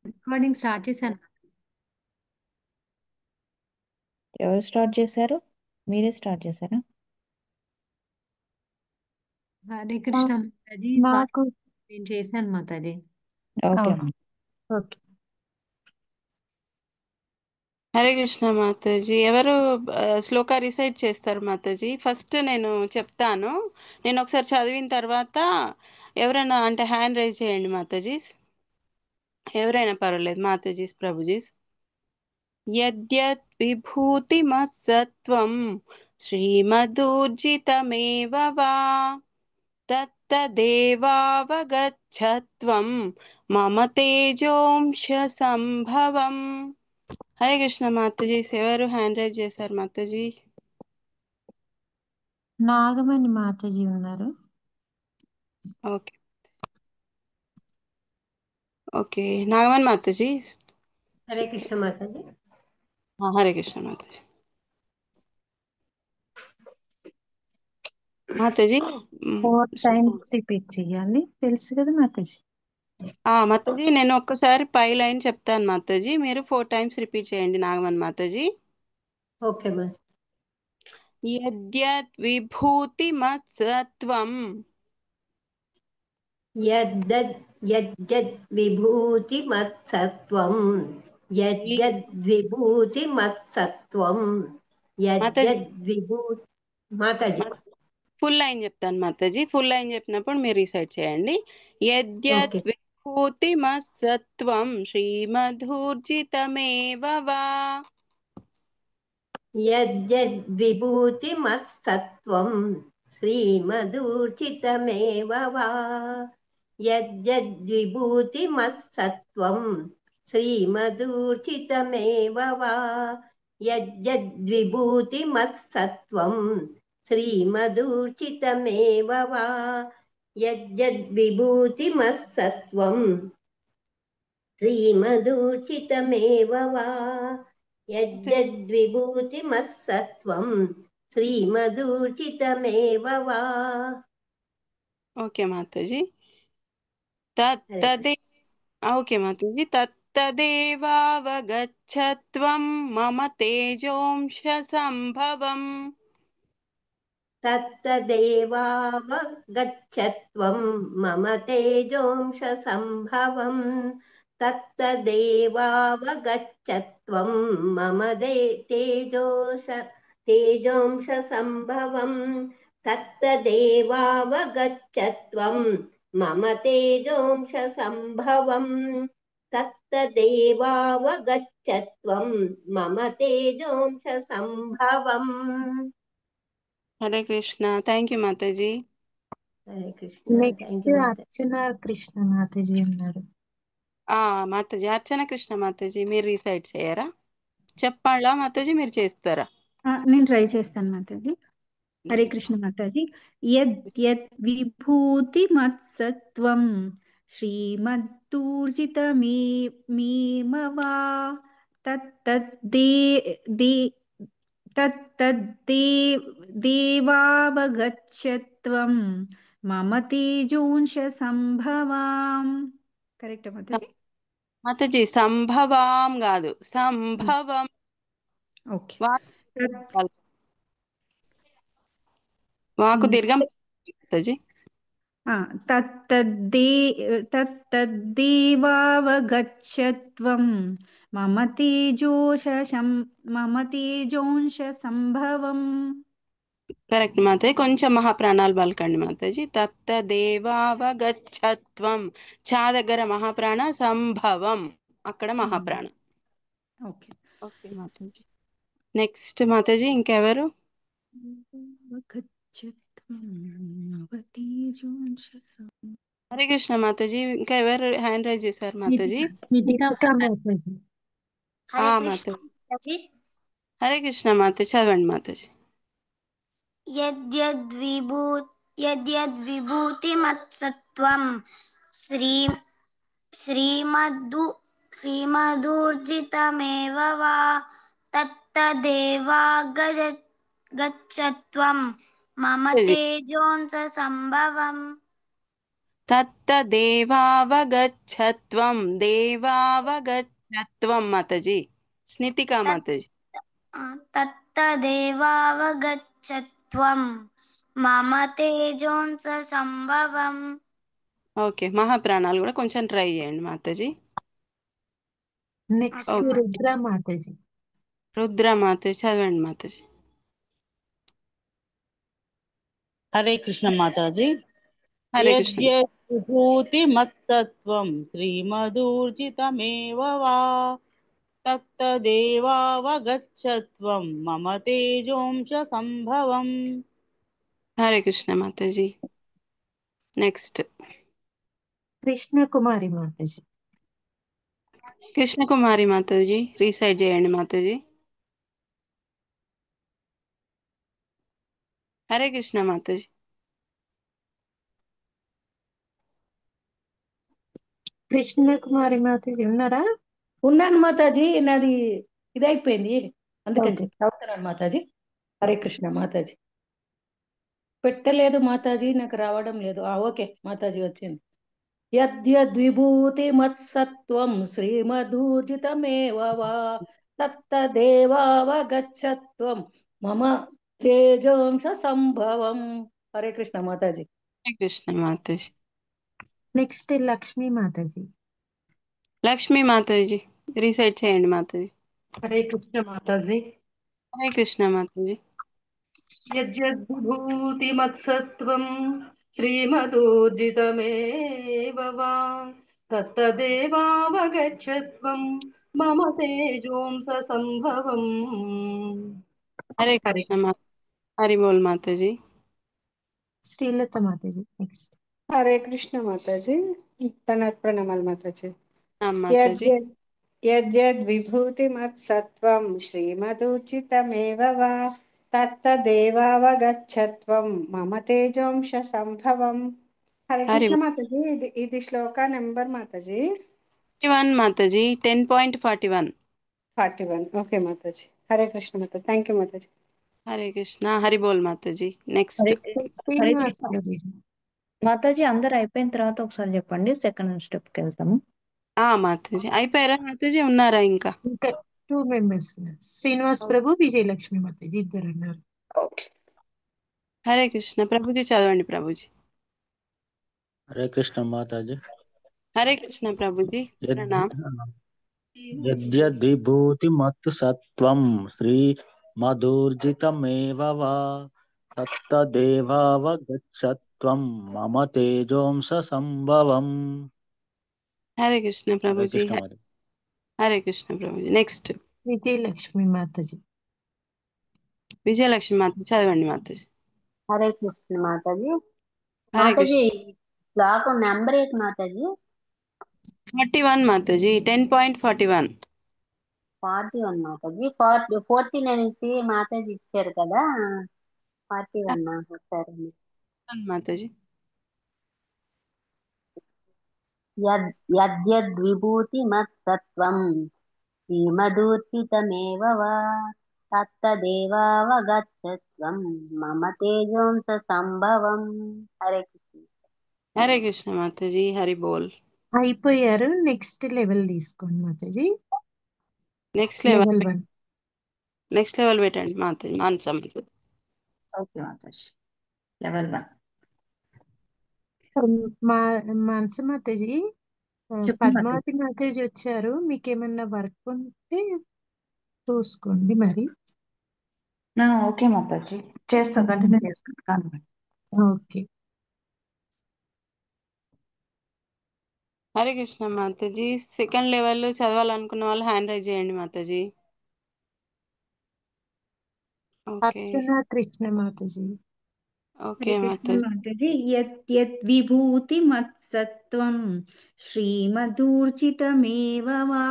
Recording start చేశాను. ఎవరు start చేశారు? మీరే స్టార్ట్ చేశారా? హరే కృష్ణ మాతాజీ. సారీ, నాకు నేను చేశాను మాతాజీ. ఓకే. ఓకే. హరే కృష్ణ మాతాజీ. ఎవరు శ్లోక రిసైట్ చేస్తారు మాతాజీ? ఫస్ట్ నేను చెప్తాను, నేను ఒకసారి చదివిన తర్వాత ఎవరైనా అంటే హ్యాండ్ రైజ్ చేయండి మాతాజీస్. ఎవరైనా పర్వాలేదు మాతాజీస్, ప్రభుజీస్. యద్యత్ విభూతిమత్సత్వం శ్రీమదూర్జితమేవ వా తత్తదేవావగచ్చత్వం మమ తేజోంశ సంభవం. హరే కృష్ణ మాతాజీస్. ఎవరు హ్యాండ్ రైజ్ చేశారు మాతాజీ? నాగమణి మాతాజీ ఉన్నారు. Okay okay, Nagamani Mataji. హరే కృష్ణ మాతాజీ. హరే కృష్ణ మాతాజీ. మాతాజీ 4 టైమ్స్ రిపీట్ చేయాలి, తెలుసు కదా మాతాజీ? మాతాజీ నేను ఒక్కసారి పై లైన్ చెప్తాను మాతాజీ, మీరు 4 టైమ్స్ రిపీట్ చేయండి నాగమణి మాతాజీ. ఓకే మా. యద్యత్ విభూతిమత్సత్వం యద్యద్ విభూతిమత్సత్వం యద్యద్విభూతిమత్సత్వం యద్యద్విభూతి. మాతాజీ ఫుల్ లైన్ చెప్తాను మాతాజీ, ఫుల్ లైన్ చెప్పినప్పుడు మీరు రీసైట్ చేయండి. యద్యత్ ఓకే. విభూతిమత్సత్వం శ్రీమధూర్జితమేవ వా. యద్యద్విభూతిమత్సత్వం శ్రీమదూర్జితమేవ వా. యద్యద్విభూతిమత్సత్వం శ్రీమదూర్జితమేవ వా. యద్యద్విభూతిమత్సత్వం శ్రీమదూర్జితమేవ వా. యద్యద్విభూతిమత్సత్వం శ్రీమదూర్జితమేవ వా. యద్యద్విభూతిమత్సత్వం శ్రీమదూర్జితమేవ వా. ఓకే మాతాజీ. తత్తదే ఓకే మాతాజీ. తత్తదేవావగచ్చత్వం మమ తేజోంశ సంభవం. తత్తదేవావగచ్చత్వం మమ తేజోంశ సంభవం. తత్తదేవావగచ్చత్వం మమ తేజోంశ సంభవం. తత్తదేవావగచ్చత్వం మమ తేజోంశ సంభవం. తత్తదేవావగచ్చత్వం మమ తేజోంశ సంభవం. హరే కృష్ణ. థ్యాంక్ యూ మాతాజీ. హరే కృష్ణ. నెక్స్ట్ అర్చన కృష్ణ మాతాజీ ఉన్నారు. మాతాజీ అర్చన కృష్ణ మాతాజీ, మీరు రీసైడ్ చేయరా? చెప్పాలా మాతాజీ, మీరు చేస్తారా? నేను ట్రై చేస్తాను మాతాజీ. హరే కృష్ణ మాతాజీ. యద్ విభూతి మత్సత్వం శ్రీమద్దూర్జితమేవ తత్తద్దేవావగచ్చత్వం మమ తేజోంశ సంభవాం. కరెక్ట్ మాతాజీ? మాతాజీ సంభవాం కాదు, సంభవం. ఓకే. వాకు దీర్ఘం మాతాజీ. తత్తద్దేవావగచ్చత్వం మమ తేజోంశ సంభవం. కరెక్ట్ మాతాజీ. కొంచెం మహాప్రాణాలు పలకండి మాతాజీ. తత్తదేవావగచ్చత్వం, చా దగ్గర మహాప్రాణ, సంభవం అక్కడ మహాప్రాణ. ఓకే ఓకే మాతాజీ. నెక్స్ట్ మాతాజీ ఇంకెవరు? హరే కృష్ణ మాతాజీ. ఇంకా ఎవరు హ్యాండ్ రైజ్ చేశారు మాతాజీ? మాతాజీ. మాతాజీ హరే కృష్ణ మాతాజీ, చదవండి మాతాజీ. యద్యద్విభూతిమత్సత్వం శ్రీమదూర్జితమేవ వా తత్తదేవావగచ్చత్వం మమ తేజోంశ సంభవం. తత్తదేవావగచ్చత్వం దేవావగచ్చత్వం మాతాజీ స్నితికా మాతాజీ తత్తదేవావగచ్చత్వం మమ తేజోంస సంభవం. ఓకే మహాప్రాణాలు కూడా కొంచెం ట్రై చేయండి మాతాజీ. నెక్స్ట్ ఓకే రుద్ర మాతాజీ. రుద్ర మాతాజీ చదవండి మాతాజీ. హరే కృష్ణ మాతాజీ. హరే కృష్ణ యద్యద్విభూతి మత్సత్వం శ్రీమదూర్జితమేవ వా తత్తదేవావగచ్చత్వం మమ తేజోంశ సంభవం. హరే కృష్ణ మాతాజీ. నెక్స్ట్ కృష్ణ కుమారి మాతాజీ. కృష్ణకుమారి మాతాజీ రీసైడ్ చేయండి మాతాజీ. హరే కృష్ణ మాతాజీ. కృష్ణ కుమారి మాతాజీ ఉన్నారా? ఉన్నాను మాతాజీ, నాది ఇదైపోయింది అందుకని ఓకే. చెప్పి చదువుతున్నాను మాతాజీ. హరే కృష్ణ మాతాజీ. పెట్టలేదు మాతాజీ, నాకు రావడం లేదు. ఓకే మాతాజీ వచ్చింది. యద్యద్విభూతి మత్సత్వం శ్రీమధూర్జితమేవ వా తత్తదేవావగచ్చత్వం మమ తేజోంశ సంభవం. హరే కృష్ణ మాతాజీ. హరే కృష్ణ మాతాజీ. నెక్స్ట్ లక్ష్మీ మాతాజీ. లక్ష్మీ మాతాజీ రీసైడ్ చేయండి మాతాజీ. హరే కృష్ణ మాతాజీ. హరే కృష్ణ మాతాజీ. యద్యద్విభూతి మత్సత్వం శ్రీమదూర్జితమేవ వా తత్తదేవావగచ్చత్వం మమ తేజోంస సంభవం. హరే హరే కృష్ణ హరి బోల్ మాతాజీ. శ్రీలత మాతాజీ నెక్స్ట్. హరే కృష్ణ మాతాజీ. తనత్ ప్రణామాలు మాతాజీ. మాతాజీ యద్యద్విభూతిమత్సత్వం శ్రీమదూర్జితమేవ వా తత్తదేవావగచ్చత్వం మమ తేజోంశ సంభవం. హరే హరి కృష్ణ మాతాజీ. ఇది శ్లోక నెంబర్ మాతాజీ 41 మాతాజీ 10.41. 41. ఓకే మాతాజీ. హరే కృష్ణ మాతాజీ. థ్యాంక్ యూ మాతాజీ. హరే కృష్ణ హరి బోల్ మాతాజీ. నెక్స్ట్ హరే శ్రీనివాస్ కృష్ణ ప్రభుజీ. మాతాజీ అందరు అయిపోయిన తర్వాత ఒకసారి చెప్పండి, సెకండ్ స్టెప్కి వెళ్తాము. మాతాజీ అయిపోయారా మాతాజీ, ఉన్నారా ఇంకా? ఇంకా 2 మెంబర్స్. శ్రీనివాస్ ప్రభు, విజయలక్ష్మి మాతాజీ ఇద్దరు ఉన్నారు. ఓకే. హరే కృష్ణ ప్రభుజీ చదవండి ప్రభుజీ. హరే కృష్ణ మాతాజీ. హరే కృష్ణ ప్రభుజీ ప్రణామ్. యద్యద్విభూతి మత్తు సత్వం శ్రీ మధుర్జితమేవ వా తత్తదేవావగచ్చత్వం మమ తేజోంస సంభవం. హరే కృష్ణ హరే ప్రభుజీ. కృష్ణ మాతాజీ. హరే కృష్ణ ప్రభుజీ. నెక్స్ట్ విజయలక్ష్మి మాతాజీ. విజయలక్ష్మి మాతాజీ చదవండి మాతాజీ. హరే కృష్ణ మాతాజీ. హరే కృష్ణ మాతాజీ శ్లోకం నెంబర్ 8 మాతాజీ. 41 మాతాజీ 10.41. 41 మాతాజీ. 14 అనేసి మాతాజీ ఇచ్చారు కదా, 41 ఒకసారి. మాతాజీ యద్యద్విభూతి మత్సత్వం శ్రీమదూర్జితమేవ వా తత్తదేవావగచ్చత్వం మమ తేజోంస సంభవం. హరే కృష్ణ. హరే కృష్ణ మాతాజీ హరి బోల్. అయిపోయారు. నెక్స్ట్ లెవెల్ తీసుకోండి Mataji. Next level level 1. Next level పెట్టండి మాతాజీ. మానస మాతాజీ. ఓకే మాతాజీ. లెవెల్ 1 మానస మాతాజీ, చెప్పండి మాతాజీ. పద్మావతి మాతాజీ వచ్చారు. మీకేమన్నా వర్క్ ఉంటే చూసుకోండి మరి. ఓకే మాతాజీ, చేస్తాం, కంటిన్యూ చేస్తాం. కానీ ఓకే. హరే కృష్ణ మాతాజీ. సెకండ్ లెవెల్ చదవాలనుకున్న వాళ్ళు హ్యాండ్ రైజ్ చేయండి మాతాజీ. ఓకే అర్చన కృష్ణ మాతాజీ. ఓకే హరే కృష్ణ మాతాజీ. మాతాజీ. యద్యద్విభూతిమత్సత్వం శ్రీమదూర్జితమేవ వా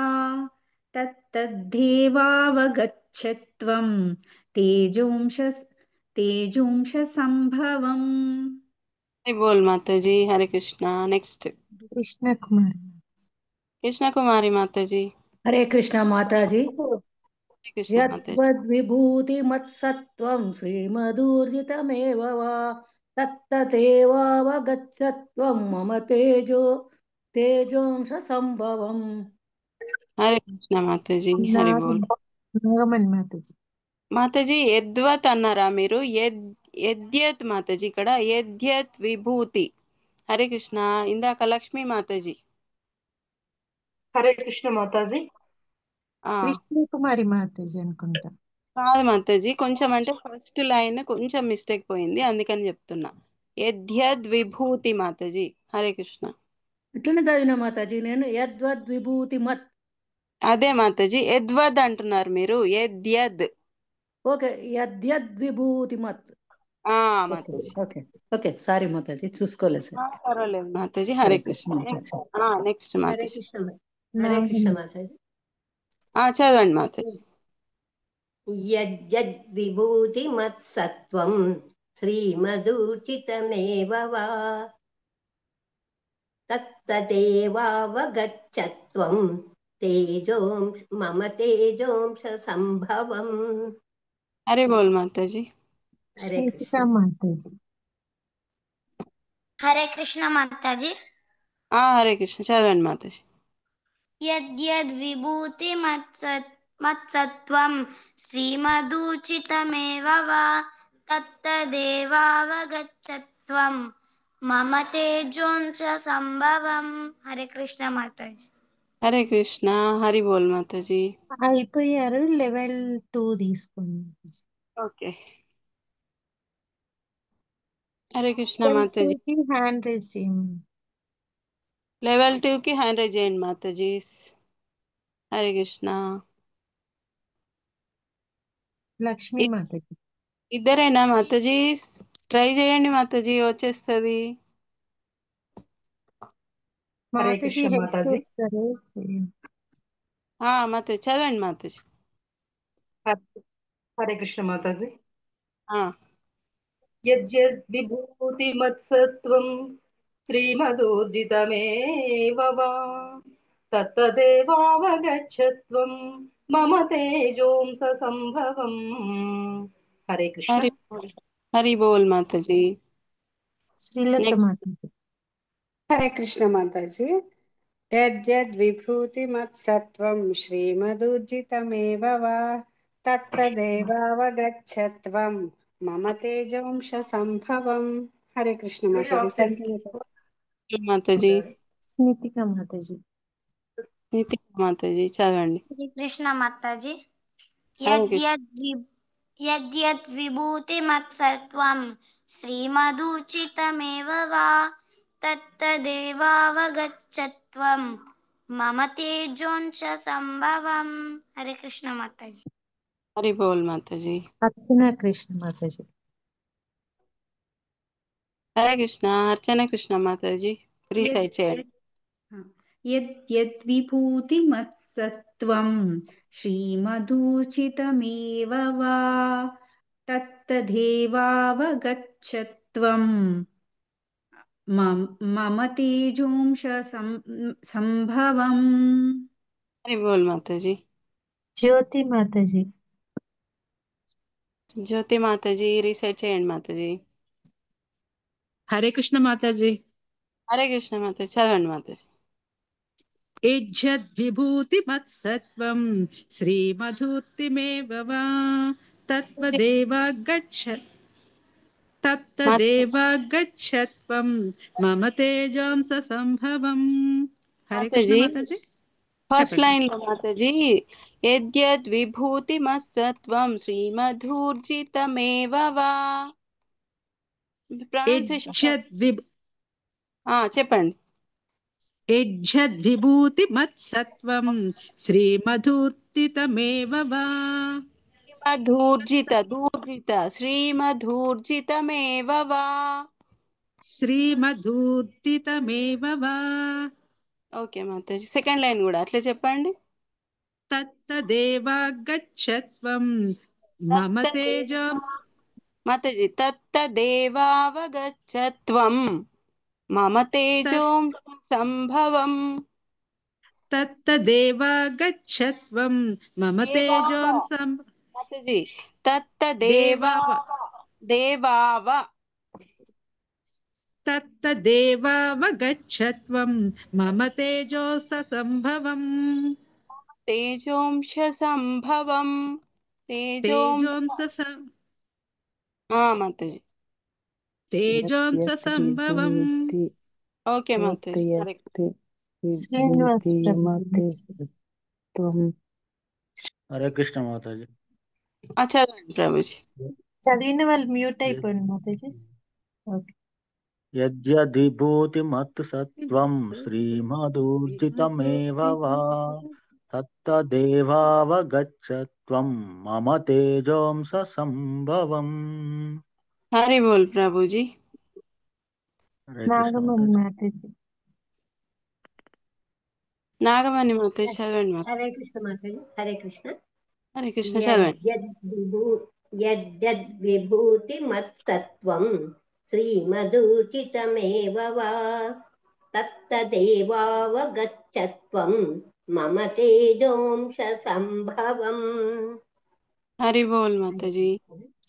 తత్తద్దేవావగచ్చత్వం తేజోంశ సంభవం. హరి బోల్ మాతాజీ. హరే కృష్ణ. నెక్స్ట్ కృష్ణ కుమారి. కృష్ణ కుమారి మాతాజీ. హరే కృష్ణ మాతాజీ. హరే కృష్ణ మాతాజీ. యద్వద్విభూతి మత్సత్వం శ్రీమధూర్జితమేవ వా తత్తదేవావగచ్చత్వం మమ తేజోంశ సంభవం. హరే కృష్ణ మాతాజీ. హరి బోల్. నాగమణి మాతాజీ. మాతాజీ యద్వత్ అన్నారా మీరు? యద్యత్ మాతాజీ, ఇక్కడ యద్యత్ విభూతి. హరే కృష్ణ. ఇందాక లక్ష్మీ మాతాజీ. హరే కృష్ణ మాతాజీ. కృష్ణకుమారి మాతాజీ అనుకుంటా. కాదు మాతాజీ, కొంచెం అంటే ఫస్ట్ లైన్ కొంచెం మిస్టేక్ పోయింది, అందుకని చెప్తున్నా. యద్యద్ విభూతి మాతాజీ. హరే కృష్ణ. ఇట్లనే చదివిన మాతాజీ నేను, యద్వద్ విభూతి మత్. అదే మాతాజీ, యద్వద్ అంటున్నారు మీరు, యద్యద్. ఓకే, యద్యద్ విభూతి మత్. Mataji. Okay okay, sorry Mataji, చూసుకోలేదు సార్. పర్వాలేదు మాతాజీ. హరే కృష్ణ. నెక్స్ట్ హరే మాతాజీ. కృష్ణ హరే కృష్ణ మాతాజీ. చదవండి మాతాజీ. యద్యద్విభూతిమత్సత్వం శ్రీమదూర్చితమేవ వా తత్తదేవావగచ్చత్వం మమ తేజోంశ సంభవం. హరే బోల్ మాతాజీ. హరే కృష్ణ మాతాజీ. హరే కృష్ణ మాతాజీ. హరే కృష్ణ, చదవండి మాతాజీ. యద్యద్విభూతి మత్సత్వం శ్రీమదూచితమేవ వా తత్తదేవావగచ్చత్వం మమ తేజోంశ సంభవం. హరే కృష్ణ మాతాజీ. హరే కృష్ణ. హరి బోల్ మాతాజీ. అయిపోయారు. లెవెల్ 2 తీసుకోండి. Okay. Hare Krishna Mataji. Hand raise చేయండి. లెవెల్ 2కి హ్యాండ్ రైజ్ చేయండి మాతాజీ. హరే కృష్ణ. లక్ష్మీ మాతాజీ. ఇద్దరేనా మాతాజీ? ట్రై చేయండి మాతాజీ, వచ్చేస్తుంది. మాతాజీ మాతాజీ. మాతాజీ చదవండి మాతాజీ. హరే కృష్ణ మాతాజీ. ఆ యద్యద్విభూతిమత్సత్వం శ్రీమదూర్జితమేవ వా తత్తదేవావగచ్చత్వం మమ తేజోంస సంభవం. హరే కృష్ణ. హరి బోల్ మాతాజీ. శ్రీలత మాతాజీ. హరే కృష్ణ మాతాజీ. యద్యద్విభూతిమత్సత్వం శ్రీమదూర్జితమేవ వా తత్తదేవావగచ్చత్వం మమ తేజోంశ సంభవం. హరే కృష్ణ మాతాజీ. థ్యాంక్ యూ మాతాజీ. స్మితిక మాతాజీ. నితిక మాతాజీ, చదవండి. శ్రీ కృష్ణ మాతాజీ. హరే కృష్ణ. యద్యద్విభూతిమత్సత్వం శ్రీమదూచితమేవ వా తత్తదేవావగచ్చత్వం మమ తేజోంశ సంభవం. హరే కృష్ణ మాతాజీ. హరి బోల్ మాతాజీ. అర్చన కృష్ణ మాతాజీ. హరే కృష్ణ. అర్చన కృష్ణ మాతాజీ, రీసైట్ చేయండి. యద్యద్విభూతిమత్సత్వం శ్రీమదూర్చితమేవ వా తత్తదేవావగచ్చత్వం మమ తేజోంశ సంభవం. హరి బోల్ మాతాజీ. జ్యోతి మాతాజీ. జ్యోతి మాతాజీ, రీసైట్ చేయండి మాతాజీ. హరే కృష్ణ మాతాజీ. హరే కృష్ణ మాతాజీ, చదవండి మాతాజీ. యజ్జద్విభూతిమత్సత్వం శ్రీమధూర్తిమేవ వా తత్తదేవాగచ్చత్వం మమ తేజాంస సంభవం. హరే కృష్ణ మాతాజీ. ఫస్ట్ లైన్ లో మాతాజీ, యద్యద్ విభూతిమత్సత్వం శ్రీమధూర్జితమేవ వా. ప్రొనౌన్సియేషన్ చెప్పండి. యజ్జద్విభూతిమత్సత్వం శ్రీమధూర్తితమేవ వా. శ్రీమధూర్జితమేవ వా. శ్రీమధూర్జితమేవ వా. ఓకే మాతాజీ, సెకండ్ లైన్ కూడా అట్లే చెప్పండి. తత్తదేవాగచ్చత్వం మమ తేజం. మాతాజీ, తత్తదేవావగచ్చత్వం మమ తేజోం సంభవం. తత్తదేవాగచ్చత్వం మమ తేజోం మాతాజీ, తత్తదేవావ तत्तदेवावगच्छत्वं मम तेजोससम्भवम् తేజోంశ సంభవం तेजोंसस మాతాజీ तेजोंससम्भवम् विभूति ఓకే మాతాజీ హరే శ్రీనివాస్ विभूति ప్రభుజీ मते next. त्वं हरे कृष्ण माता जी। చదవండి ప్రభుజీ చదివిన వాళ్ళు మ్యూట్ అయిపోయింది మాతాజీ. ఓకే. यद्यद्विभूतिमत्सत्त्वं श्रीमदूर्जितमेव वा तत्तदेवावगच्छत्वं मम तेजोंस संभवम्। హరి బోల్ ప్రభుజీ हरे कृष्ण నాగమణి माता जी। మాతాజీ. నాగమణి మాతాజీ చదవండి మాతాజీ హరే కృష్ణ మాతాజీ. హరే కృష్ణ. హరే కృష్ణ చదవండి యద్యద్విభూతిమత్సత్వం శ్రీమదూచితమేవ వా తత్తదేవావగచ్చత్వం మమ తేజోంశ సంభవం. హరి బోల్ మాతాజీ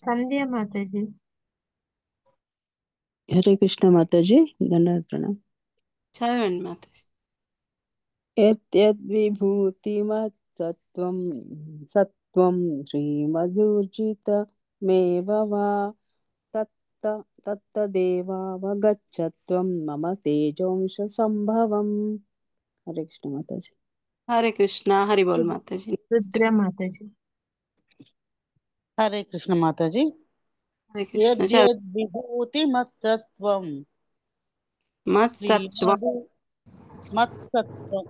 సంధ్య మాతాజీ. हरे कृष्ण माताजी धन्यवाद प्रणाम। చదవండి మాతాజీ यद्यद्विभूतिमत्सत्त्वं सत्त्वं श्रीमदूर्जितमेव वा तत्तदेवावगच्छत्वं मम तेजोंश संभवम्। हरे कृष्ण माताजी। హరే కృష్ణ హరి బోల్ మాతాజీ రుద్ర మాతాజీ. हरे कृष्ण माताजी। హరే కృష్ణ చదవండి यद्यद्विभूतिमत्सत्त्वं మత్సత్వం मत्सत्त्वं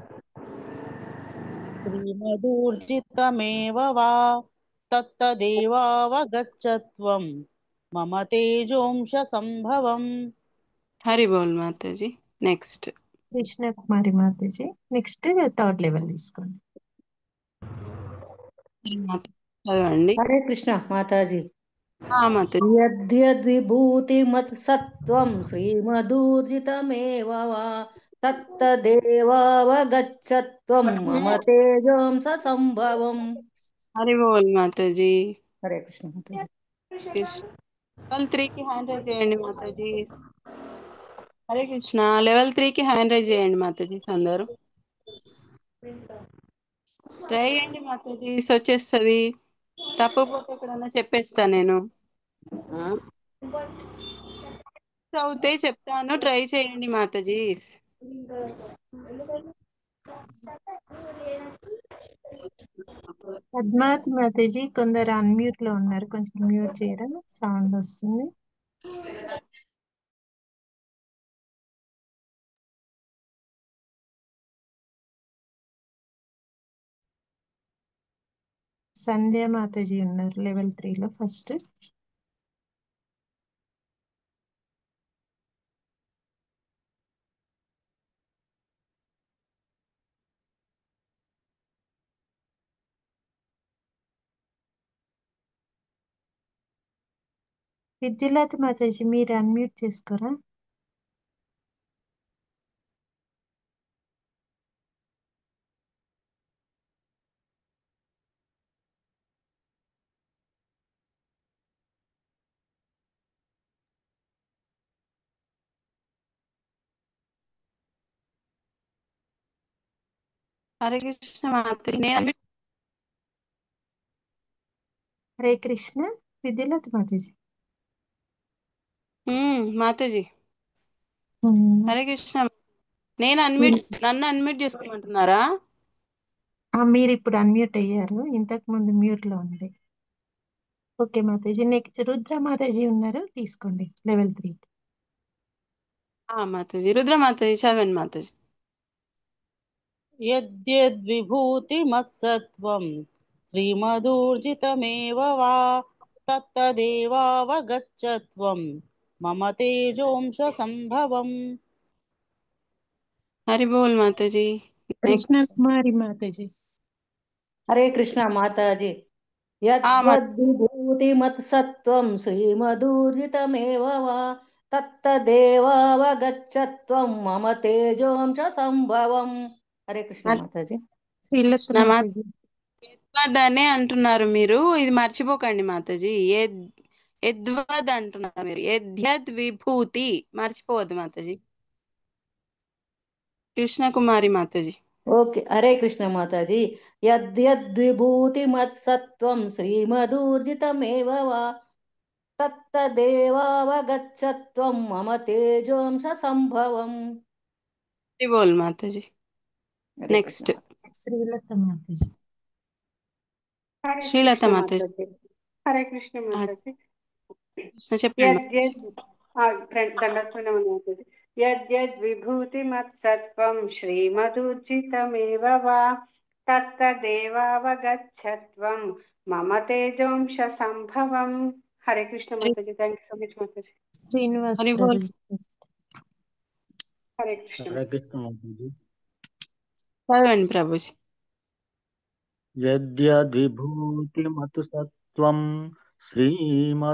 श्रीमदूर्जितमेव वा तत्तदेवावगच्छत्वं मम तेजोंश संभवम्। హరి బోల్ మాతాజీ next Krishna Kumari Mataji. Next third level తీసుకోండి. చదవండి హరే కృష్ణ మాతాజీ. మాతాజీ యద్యద్విభూతిమత్సత్త్వం శ్రీమదూర్జితమేవ వా తత్తదేవావగచ్చత్వం మమ తేజోంస సంభవం. హరి బోల్ మాతాజీ హరే కృష్ణ మాతాజీ. లెవెల్ 3కి హ్యాండ్ రైజ్ చేయండి మాతాజీ. హరే కృష్ణ లెవెల్ 3కి హ్యాండ్ రైజ్ చేయండి మాతాజీ అందరూ ట్రై చేయండి మాతాజీ వచ్చేస్తుంది. తప్పపోతే ఎక్కడన్నా చెప్పేస్తా నేను అవుతే చెప్తాను ట్రై చేయండి మాతాజీ. పద్మావతి మాతాజీ కొందరు అన్మ్యూట్ లో ఉన్నారు, కొంచెం మ్యూట్ చేయరా, సౌండ్ వస్తుంది. సంధ్య మాతాజీ ఉన్నారు లెవెల్ 3లో ఫస్ట్. విద్యులాత మాతాజీ మీరు అన్మ్యూట్ చేసుకోరా. హరే కృష్ణ మాతాజీ నేను హరే కృష్ణ విద్యులాత మాతాజీ. మాతాజీ హరే కృష్ణ నన్ను అన్మ్యూట్ చేసుకోమంటున్నారా? మీరు ఇప్పుడు అన్మ్యూట్ అయ్యారు, ఇంతకు ముందు మ్యూట్ లో ఉంది. ఓకే మాతాజీ. నెక్స్ట్ రుద్ర మాతాజీ ఉన్నారు, తీసుకోండి లెవెల్ 3. మాతాజీ రుద్ర మాతాజీ చదవండి మాతాజీ. यद्यद्विभूतिमत्सत्त्वं श्रीमदूर्जितमेव वा तत्तदेवावगच्छत्वं मम तेजोंश संभवम्। హరి బోల్ మాతాజీ. కృష్ణ కుమారి మాతాజీ. హరే కృష్ణ మాతాజీ. యద్వద్విభూతిమత్సత్త్వం శ్రీమదూర్జితమేవ వా తత్తదేవావగచ్చత్వం మమ తేజోంశ సంభవం. హరే కృష్ణ మాతాజీ. యద్వద్ అనే అంటున్నారు మీరు, ఇది మర్చిపోకండి మాతాజీ. యద్వద్ అంటున్నారు మీరు. యద్యద్ విభూతి మర్చిపోవద్దు మాతాజీ. కృష్ణకుమారి మాతాజీ. ఓకే, హరే కృష్ణ మాతాజీ. యద్యద్విభూతిమత్సత్వం శ్రీమదూర్జితమేవ వా తత్తదేవావగచ్చత్వం మమ తేజోంశ సంభవం. బోల్ మాతాజీ. హరే కృష్ణ నెక్స్ట్ మాతాజీ. శ్రీలత మాతాజీ. హరే శ్రీలత కృష్ణ మాతాజీ. మాతాజీ. హరే కృష్ణ ఆ, మాతాజీ. చెప్పండి మాతాజీ. దండత్వం మాతాజీ. యద్యద్విభూతిమత్సత్వం శ్రీమదూర్జితమేవ వా తత్తదేవావగచ్చత్వం మమ తేజోంశ సంభవం. హరే కృష్ణ మాతాజీ. థ్యాంక్ యూ సో మచ్ మాతాజీ. శ్రీనివాస్ హరి బోల్. ప్రభుజీ. హరే కృష్ణ. హరే కృష్ణ మాతాజీ. చదవండి ప్రభుజీ. యద్యద్విభూతిమతు సత్వం శ్రీమదూర్జితమేవ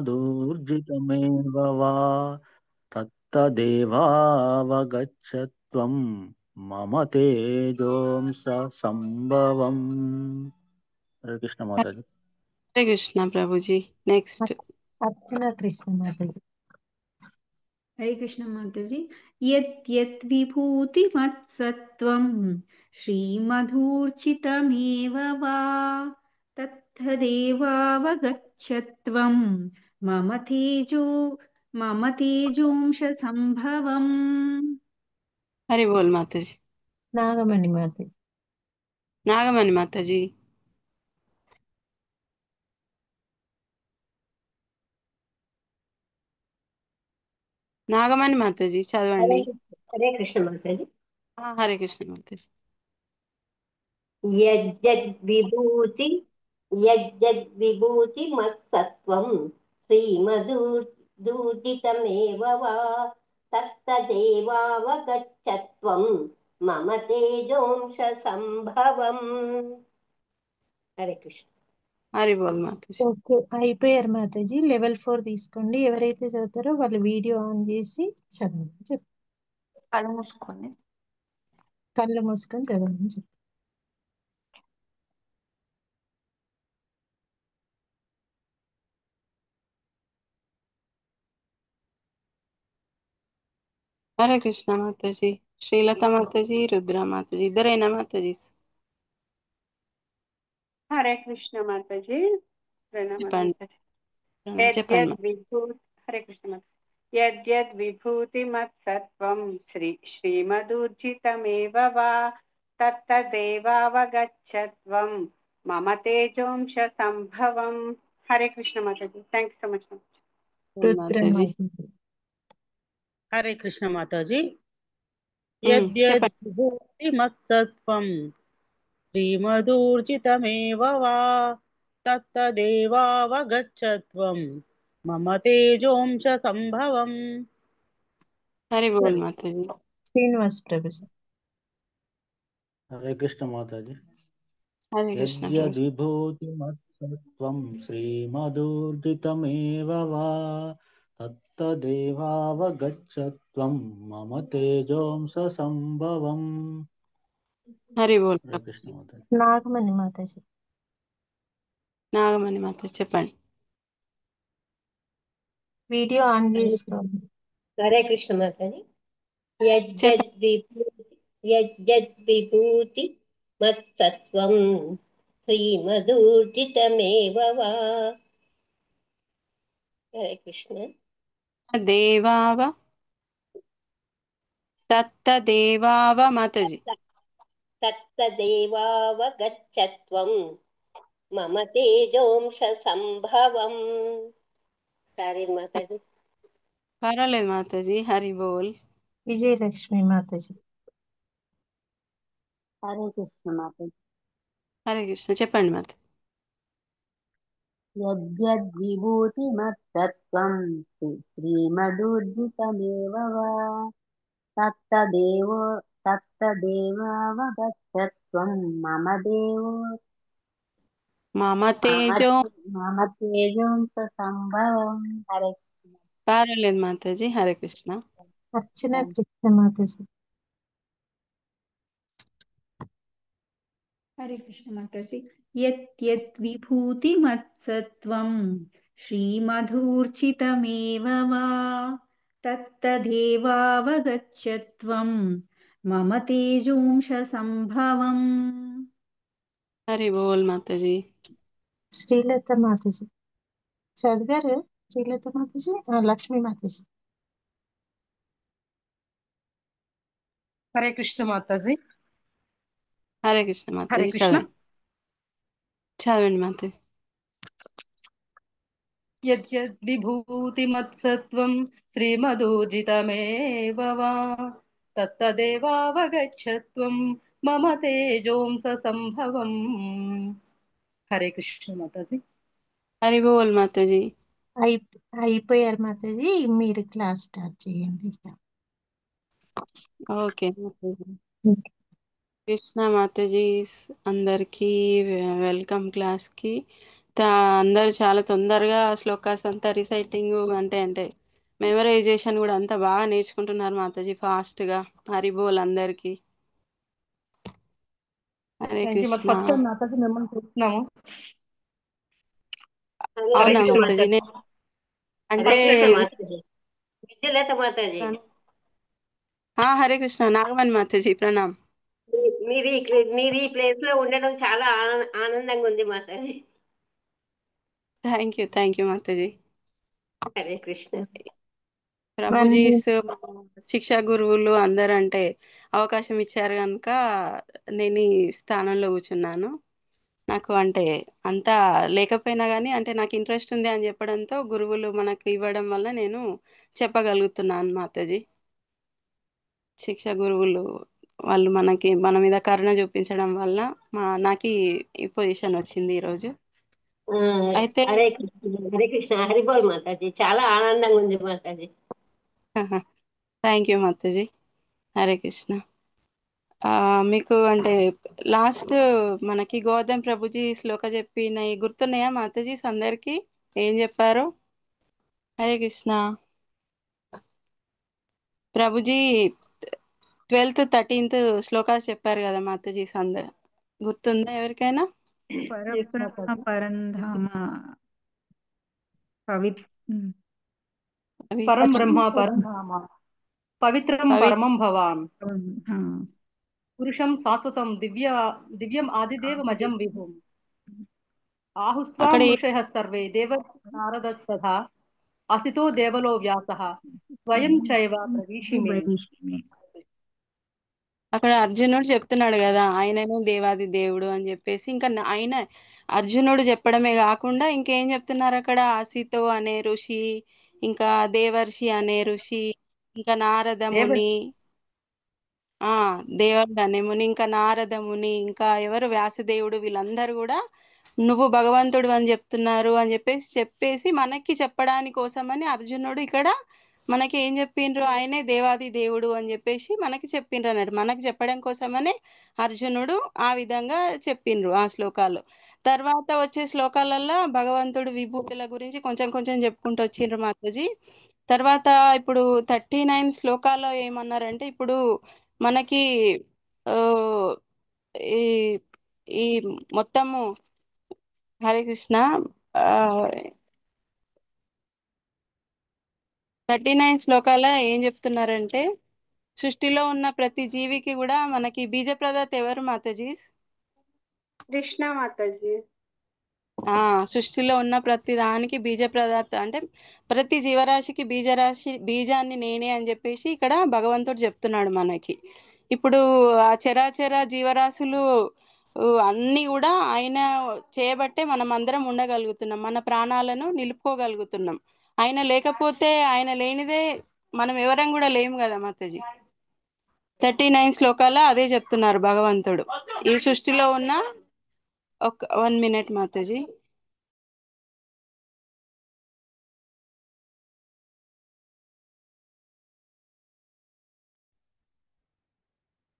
వా తత్తదేవావగచ్చత్వం మమ తేజోంస సంభవం. హరే కృష్ణ మాతాజీ. హరే కృష్ణ ప్రభుజీ. నెక్స్ట్ అర్చన కృష్ణ మాతాజీ. హరే కృష్ణ మాతాజీ. యత్ యత్ విభూతిమత్సత్వం శ్రీమధూర్చితమేవ వా తత్తదేవావగచ్చత్వం మమ తేజోంశ సంభవం. హరి బోల్ మాతాజీ. నాగమణి మాతాజీ. నాగమణి మాతాజీ. నాగమణి మాతాజీ చదవండి. హరే కృష్ణ మాతాజీ. హరే కృష్ణ మాతాజీ. యజ్జద్విభూతి మత్సత్వం శ్రీమదూర్జితమేవ వా తత్తదేవావగచ్చత్వం మమ తేజోంశ సంభవం. హరే కృష్ణ. హరి బోల్ మాతాజీ. ఓకే, అయిపోయారు మాతాజీ. లెవెల్ 4 తీసుకోండి. ఎవరైతే చదువుతారో వాళ్ళు వీడియో ఆన్ చేసి చదవండి చెప్పు. కళ్ళు మూసుకోండి. కళ్ళు మూసుకొని చదవండి చెప్పు. హరే కృష్ణ మాతాజీ. శ్రీలత మాతాజీ, రుద్ర మాతాజీ ఇద్దరైనా మాతాజీ? హరే కృష్ణ మాతాజీ. ప్రణామాలు చెప్పండి. మాతాజీ. చెప్పండి హరే కృష్ణ మాతాజీ. యద్యద్విభూతిమత్సత్వం శ్రీమదూర్జితమేవ వా తత్తదేవావగచ్చత్వం మమ తేజోంశ సంభవం. హరే కృష్ణ మాతాజీ. Thank you so much Mataji. Rudra Mataji. Mataji. Hare Krishna Mataji. చెప్పండి. యద్యద్విభూతిమత్సత్వం శ్రీమదూర్జితమేవ వా తత్తదేవావగచ్చత్వం మమ తేజోంశ సంభవం. హరి బోల్ మాతాజీ. శ్రీనివాస్ ప్రభుజీ. హరే కృష్ణ మాతాజీ. హరే కృష్ణ ప్రభుజీ. యద్యద్విభూతిమత్సత్వం శ్రీమదూర్జితమేవ వా తత్తదేవావగచ్చత్వం మమ తేజోంస సంభవం. హరి బోల్ హరే కృష్ణ ప్రభుజీ. మాతాజీ. నాగమణి మాతాజీ. నాగమణి మాతాజీ చెప్పండి. వీడియో ఆన్ చేసుకోండి. హరే కృష్ణ మాతాజీ. చెప్పండి. యజ్జద్విభూతి మత్సత్వం శ్రీమదూర్జితమేవ వా. హరే కృష్ణ. దేవావ తత్తదేవావ మాతాజీ. తత్తదేవావగచ్చత్వం మమ తేజోంశ సంభవం. సరే మాతాజీ. పర్వాలేదు మాతాజీ. హరి బోల్. విజయలక్ష్మి మాతాజీ. హరే కృష్ణ మాతాజీ. హరే కృష్ణ చెప్పండి మాత. యద్యద్విభూతిమత్తత్వం శ్రీమదూర్జితమేవ వా తత్తదేవావగచ్చత్వం మమ తేజో మమ తేజోంస సంభవం. హరే పర్వాలేదు మాతాజీ. హరే కృష్ణ. అర్చన కృష్ణ మాతాజీ. హరే కృష్ణ మాతాజీ. యత్ యత్ విభూతిమత్సత్వం श्रीमधूर्चितमेव वा तत्तदेवावगच्छत्वं मम तेजोंशसम्भवम्। హరి బోల్ మాతాజీ. శ్రీలత మాతాజీ చదివారు. శ్రీలత మాతాజీ, లక్ష్మీ మాతాజీ. హరే కృష్ణ మాతాజీ. హరే కృష్ణ హరే మాతాజీ. కృష్ణ. చదవండి మాతాజీ. యద్యద్విభూతిమత్సత్వం శ్రీమదూర్జితమేవ వా తత్తదేవావగచ్చత్వం మమ తేజోంస సంభవం. హరే కృష్ణ మాతాజీ. హరి బోల్ మాతాజీ. అయిపోయారు మాతాజీ, మీరు క్లాస్ స్టార్ట్ చేయండి. ఓకే మాతాజీ. కృష్ణ మాతాజీ అందరికీ వెల్కమ్ క్లాస్కి. అందరు చాలా తొందరగా శ్లోకాస్ అంతా రిసైటింగ్ అంటే మెమరైజేషన్ కూడా అంతా బాగా నేర్చుకుంటున్నారు మాతాజీ ఫాస్ట్గా. హరిబోల్ అందరికీ. హరే కృష్ణ. ఫస్ట్ టైం మాతాజీ మిమ్మల్ని చూస్తున్నాము. అవునా మాతాజీ? అంటే విద్యలేత మాతాజీ. హరే కృష్ణ. నాగమణి మాతాజీ ప్రణామ్. మీరు ఈ ప్లేస్ లో ఉండడం చాలా ఆనందంగా ఉంది మాతాజీ. థ్యాంక్ యూ మాతాజీ. హరే కృష్ణ. ప్రభుజీస్ శిక్షా గురువులు అందరూ అంటే అవకాశం ఇచ్చారు కనుక నేను ఈ స్థానంలో కూర్చున్నాను. నాకు అంటే అంతా లేకపోయినా కానీ అంటే నాకు ఇంట్రెస్ట్ ఉంది అని చెప్పడంతో గురువులు మనకు ఇవ్వడం వల్ల నేను చెప్పగలుగుతున్నాను మాతాజీ. శిక్షా గురువులు వాళ్ళు మన మీద కరుణ చూపించడం వల్ల నాకు ఈ పొజిషన్ వచ్చింది ఈరోజు. అయితే హరే కృష్ణ. హరిబోల్ మాతాజీ. చాలా ఆనందంగా ఉంది మాతాజీ. థ్యాంక్ యూ మాతాజీ. హరే కృష్ణ. మీకు అంటే లాస్ట్ మనకి గౌతమ్ ప్రభుజీ శ్లోక చెప్పినవి గుర్తున్నాయా మాతాజీస్ అందరికి? ఏం చెప్పారు? హరే కృష్ణ. ప్రభుజీ 12th 13th శ్లోకాస్ చెప్పారు కదా మాతాజీస్ అందరు, గుర్తుందా ఎవరికైనా? పరబ్రహ్మ పరంధామ పరం బ్రహ్మ పరంధామ పవిత్రం పరమం భవాన్ పురుషం శాశ్వతం దివ్యం ఆదిదేవమజం విభుం ఆహుస్త్వాం ఋషయః సర్వే దేవర్షి నారదస్తథా అసితో దేవలో వ్యాసః స్వయం చైవ ప్రవీషిమే. అక్కడ అర్జునుడు చెప్తున్నాడు కదా ఆయననే దేవాది దేవుడు అని చెప్పేసి. ఇంకా ఆయన అర్జునుడు చెప్పడమే కాకుండా ఇంకేం చెప్తున్నారు అక్కడ? అసితో అనే ఋషి, ఇంకా దేవర్షి అనే ఋషి, ఇంకా నారద ముని, దేవర్షి అనే ముని, ఇంకా నారద ముని, ఇంకా ఎవరు వ్యాసదేవుడు, వీళ్ళందరూ కూడా నువ్వు భగవంతుడు అని చెప్తున్నారు అని చెప్పేసి మనకి చెప్పడానికి కోసమని అర్జునుడు ఇక్కడ మనకి ఏం చెప్పిండ్రు? ఆయనే దేవాది దేవుడు అని చెప్పేసి మనకి చెప్పిండ్రు అన్నాడు. మనకి చెప్పడం కోసమనే అర్జునుడు ఆ విధంగా చెప్పిండ్రు ఆ శ్లోకాలు. తర్వాత వచ్చే శ్లోకాలల్లో భగవంతుడు విభూతుల గురించి కొంచెం కొంచెం చెప్పుకుంటూ వచ్చిండ్రు మాతాజీ. తర్వాత ఇప్పుడు 39 శ్లోకాల్లో ఏమన్నారంటే ఇప్పుడు మనకి ఈ ఈ మొత్తము హరే కృష్ణ 39 శ్లోకాల ఏం చెప్తున్నారంటే సృష్టిలో ఉన్న ప్రతి జీవికి కూడా మనకి బీజ ప్రదాత ఎవరు మాతాజీస్? కృష్ణ మాతాజీ. సృష్టిలో ఉన్న ప్రతి దానికి బీజ ప్రదాత అంటే ప్రతి జీవరాశికి బీజాన్ని నేనే అని చెప్పేసి ఇక్కడ భగవంతుడు చెప్తున్నాడు మనకి. ఇప్పుడు ఆ చరాచర జీవరాశులు అన్నీ కూడా ఆయన చేయబట్టే మనం అందరం ఉండగలుగుతున్నాం, మన ప్రాణాలను నిలుపుకోగలుగుతున్నాం. ఆయన లేకపోతే, ఆయన లేనిదే మనం ఎవరం కూడా లేము కదా మాతాజీ. 39 శ్లోకాల అదే చెప్తున్నారు భగవంతుడు. ఈ సృష్టిలో ఉన్న 1 minute Mataji.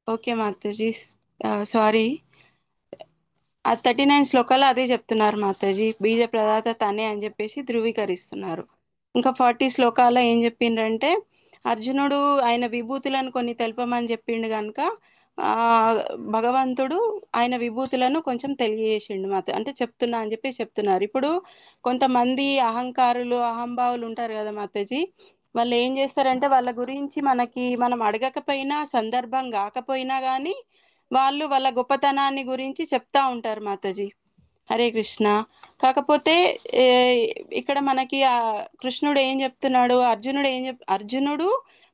Okay Mataji, sorry. ఆ 39 శ్లోకాలు అదే చెప్తున్నారు మాతాజీ. బీజ ప్రదాత తనే అని చెప్పేసి ధృవీకరిస్తున్నారు. ఇంకా 40 శ్లోకాల్లో ఏం చెప్పిండ్రంటే అర్జునుడు ఆయన విభూతులను కొన్ని తెలపమని చెప్పిండు కనుక ఆ భగవంతుడు ఆయన విభూతులను కొంచెం తెలియజేసిండు అంటే చెప్తున్నా అని చెప్పి చెప్తున్నారు. ఇప్పుడు కొంతమంది అహంకారులు అహంభావులు ఉంటారు కదా మాతాజీ, వాళ్ళు ఏం చేస్తారంటే వాళ్ళ గురించి మనం అడగకపోయినా సందర్భం కాకపోయినా కానీ వాళ్ళు వాళ్ళ గొప్పతనాన్ని గురించి చెప్తా ఉంటారు మాతాజీ. హరే కృష్ణ. కాకపోతే ఇక్కడ మనకి ఆ కృష్ణుడు ఏం చెప్తున్నాడు, అర్జునుడు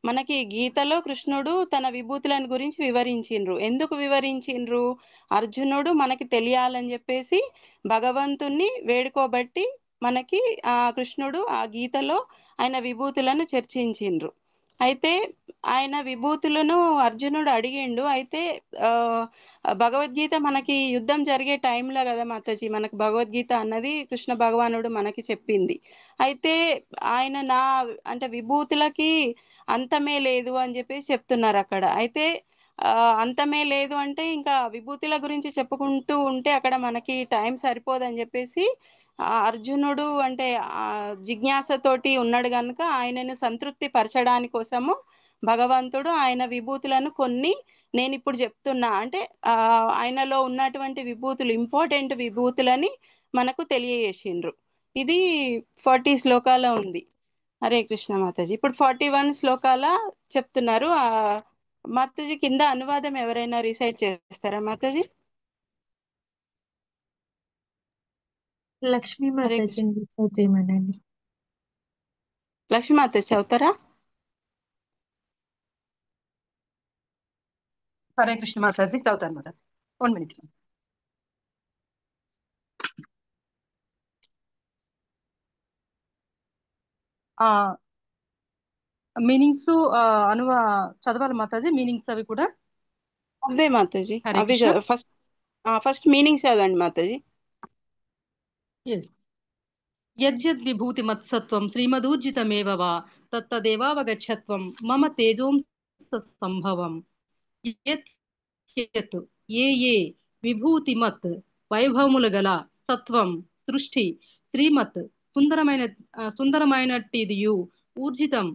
మనకి గీతలో కృష్ణుడు తన విభూతులను గురించి వివరించిండ్రు. ఎందుకు వివరించిండ్రు? అర్జునుడు మనకి తెలియాలని చెప్పేసి భగవంతుణ్ణి వేడుకోబట్టి మనకి ఆ కృష్ణుడు ఆ గీతలో ఆయన విభూతులను చర్చించిండ్రు. అయితే ఆయన విభూతులను అర్జునుడు అడిగిండు. అయితే భగవద్గీత మనకి యుద్ధం జరిగే టైంలో కదా మాతాజీ మనకు భగవద్గీత అన్నది కృష్ణ భగవానుడు మనకి చెప్పింది. అయితే ఆయన అంటే విభూతులకి అంతమే లేదు అని చెప్పేసి చెప్తున్నారు అక్కడ. అయితే అంతమే లేదు అంటే ఇంకా విభూతుల గురించి చెప్పుకుంటూ ఉంటే అక్కడ మనకి టైం సరిపోదని చెప్పేసి అర్జునుడు అంటే జిజ్ఞాసతోటి ఉన్నాడు కనుక ఆయనను సంతృప్తి పరచడాని కోసము భగవంతుడు ఆయన విభూతులను కొన్ని నేను ఇప్పుడు చెప్తున్నా అంటే ఆయనలో ఉన్నటువంటి విభూతులు ఇంపార్టెంట్ విభూతులని మనకు తెలియజేసిండ్రు. ఇది 40 శ్లోకాల ఉంది. హరే కృష్ణ మాతాజీ. ఇప్పుడు 41 శ్లోకాల చెప్తున్నారు. మాతాజీ కింద అనువాదం ఎవరైనా రిసైట్ చేస్తారా మాతాజీ? లక్ష్మీ మాతాజీ చేయమనండి. లక్ష్మీ మాతాజీ చదువుతారా? హరే కృష్ణ మాతాజీ చదువుతాను మాతాజీ. 1 minute. మీనింగ్స్ చదవాలి మాతాజీ, మీనింగ్స్ అవి కూడా అవే మాతాజీ. హరే అవి కృష్ణ. ఫస్ట్ మీనింగ్స్ చదవండి మాతాజీ. యద్యద్ విభూతి మత్సత్వం శ్రీమదూర్జితమేవ వా తత్తదేవావగచ్చత్వం మమ తేజోంస సంభవం. యత్ ఏ ఏ విభూతిమత్ వైభవములు గల సత్వం సృష్టి శ్రీమత్ సుందరమైనటిదియు ఊర్జితం